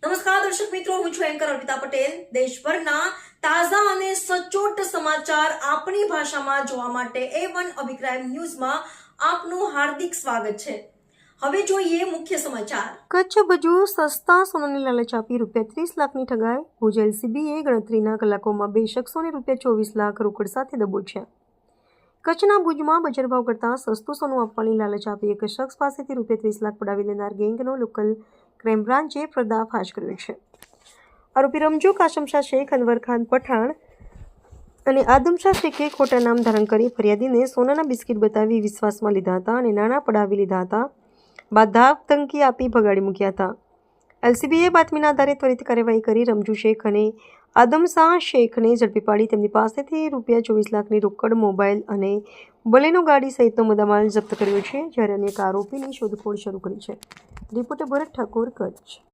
નમસ્કાર દર્શક મિત્રો, હું છું એન્કર અર્પિતા પટેલ। દેશભરના તાજા અને સચોટ સમાચાર આપણી ભાષામાં જોવા માટે A1 અભિક્રાઇમ ન્યૂઝમાં આપનું હાર્દિક સ્વાગત છે। હવે જોઈએ મુખ્ય સમાચાર। કચ્છ ભુજ સસ્તા સોનાની લાલચ આપી ₹30 લાખની ઠગાઈ। ભુજ LCBએ ગણતરીના કલાકોમાં 2 શખ્સોને ₹24 લાખ રોકડ સાથે દબોચ્યા। કચ્છના ભુજમાં બજાર ભાવ કરતાં સસ્તું સોનું આપવાની લાલચ આપી એક શખ્સ પાસેથી ₹30 લાખ પડાવી લેનાર ગેંગનો લોકલ ક્રાઇમ બ્રાન્ચે પર્દાફાશ કર્યો છે। આરોપી રમજો કાસમશા શેખ, અનવર ખાન પઠાણ અને આદમશા શેખે ખોટા નામ ધારણ કરી ફરિયાદીને સોનાના બિસ્કિટ બતાવી વિશ્વાસમાં લીધા હતા અને નાણાં પડાવી લીધા હતા। બાદ ધાકધમકી આપી ભગાડી મૂક્યા હતા। LCBએ બાતમીના આધારે ત્વરિત કાર્યવાહી કરી રમજુ શેખ અને આદમશાહ શેખને ઝડપી પાડી તેમની પાસેથી ₹24 લાખની રોકડ, મોબાઈલ અને બલેનો ગાડી સહિતનો મુદ્દામાલ જપ્ત કર્યો છે, જ્યારે અન્ય એક આરોપીની શોધખોળ શરૂ કરી છે। રિપોર્ટર ભરત ઠાકોર, કચ્છ।